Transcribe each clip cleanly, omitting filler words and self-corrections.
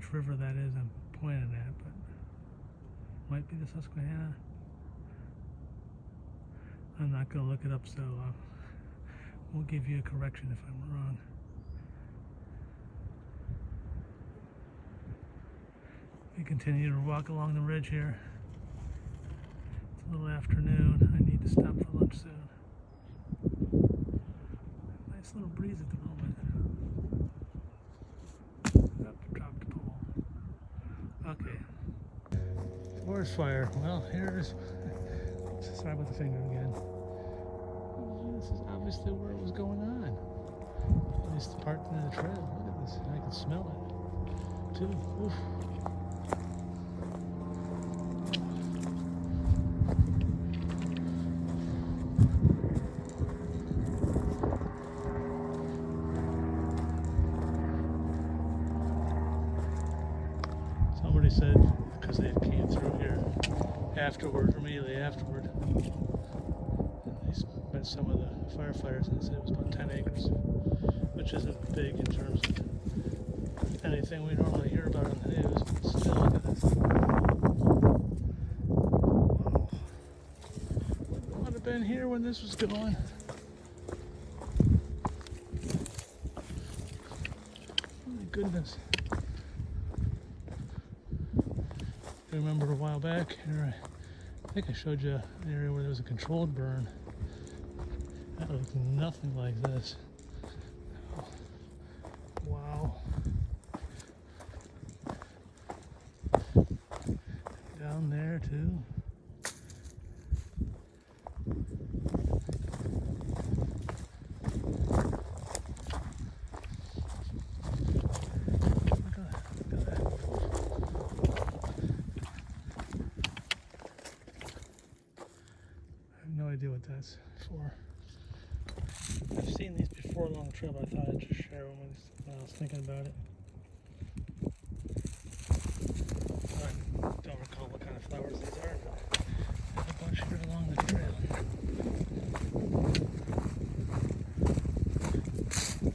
which river that is I'm pointing at, but might be the Susquehanna. I'm not going to look it up, so we'll give you a correction if I'm wrong. We continue to walk along the ridge here. It's a little afternoon. I need to stop for lunch soon. Nice little breeze at the moment. Drop the pole. Okay. Forest fire. Well, here's. Sorry about the finger again. This is obviously where it was going on. At least the part near the trail. Look at this. I can smell it too. Oof. Somebody said because they came through here afterward, immediately afterward, and they met some of the firefighters, and they said it was about 10 acres, which isn't big in terms of anything we normally hear about on the news, but still, look at this. Wow. Wouldn't want to have been here when this was going. My goodness. I remember a while back here, I think I showed you an area where there was a controlled burn. That looked nothing like this. Oh, wow. Down there too. No idea what that's for. I've seen these before along the trail, but I thought I'd just share them when I was thinking about it. I don't recall what kind of flowers these are, but there's a bunch here along the trail.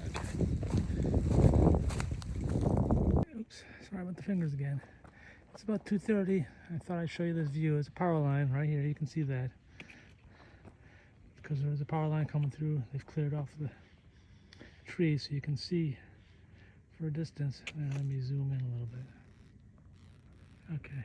Okay. Oops, sorry about the fingers again. It's about 2:30. I thought I'd show you this view. It's a power line right here. You can see that. Because there's a power line coming through, they've cleared off the trees so you can see for a distance. And let me zoom in a little bit. Okay.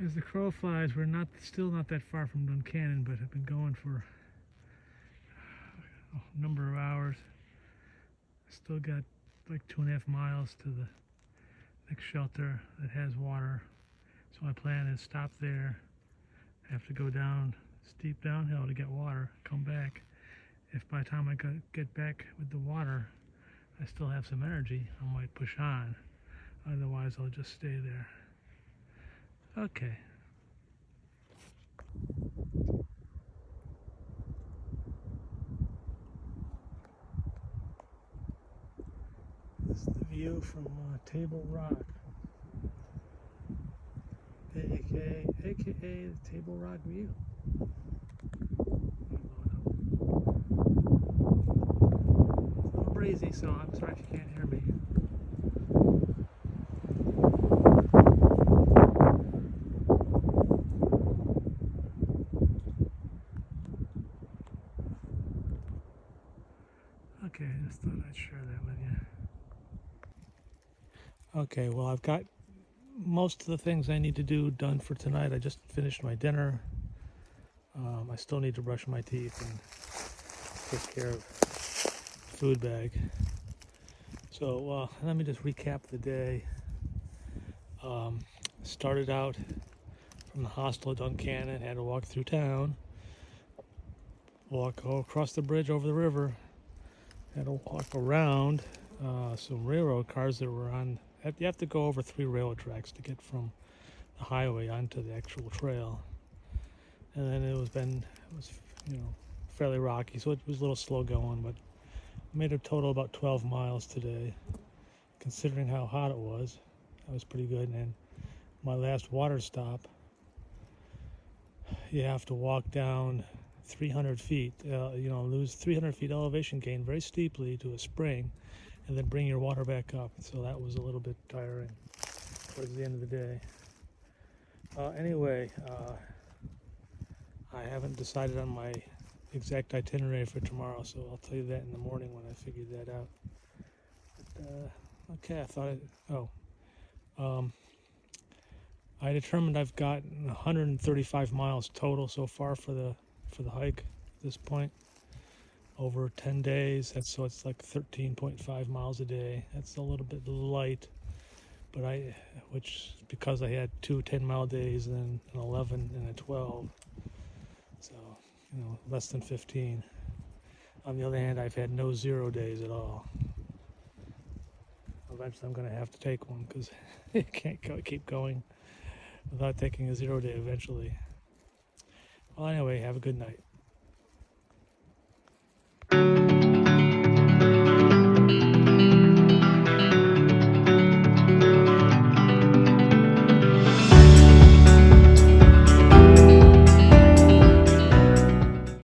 As the crow flies, we're still not that far from Duncannon, but have been going for a number of hours. Still got like 2.5 miles to the next shelter that has water. So my plan is stop there, have to go down steep downhill to get water, come back. If by the time I get back with the water I still have some energy, I might push on. Otherwise I'll just stay there. Okay. This is the view from Table Rock, aka the Table Rock view. It's a little breezy, so I'm sorry if you can't hear me. Okay, I just thought I'd share that with you. Okay, well, I've got most of the things I need to do done for tonight. I just finished my dinner. I still need to brush my teeth and take care of the food bag. So let me just recap the day. Started out from the hostel at Duncannon, had to walk through town, go across the bridge over the river, had to walk around some railroad cars that were on. You have to go over 3 railroad tracks to get from the highway onto the actual trail. And then it was fairly rocky, so it was a little slow going, but I made a total about 12 miles today. Considering how hot it was, that was pretty good. And my last water stop, you have to walk down 300 feet, lose 300 feet elevation gain very steeply to a spring, and then bring your water back up. So that was a little bit tiring towards the end of the day. Anyway, I haven't decided on my exact itinerary for tomorrow, so I'll tell you that in the morning when I figure that out. But, okay, I determined I've gotten 135 miles total so far for the hike at this point. Over 10 days, so it's like 13.5 miles a day. That's a little bit light, but which because I had 2 10-mile days and an 11 and a 12, so less than 15. On the other hand, I've had no 0 days at all. Eventually, I'm going to have to take one because you can't keep going without taking a 0 day eventually. Well, anyway, have a good night.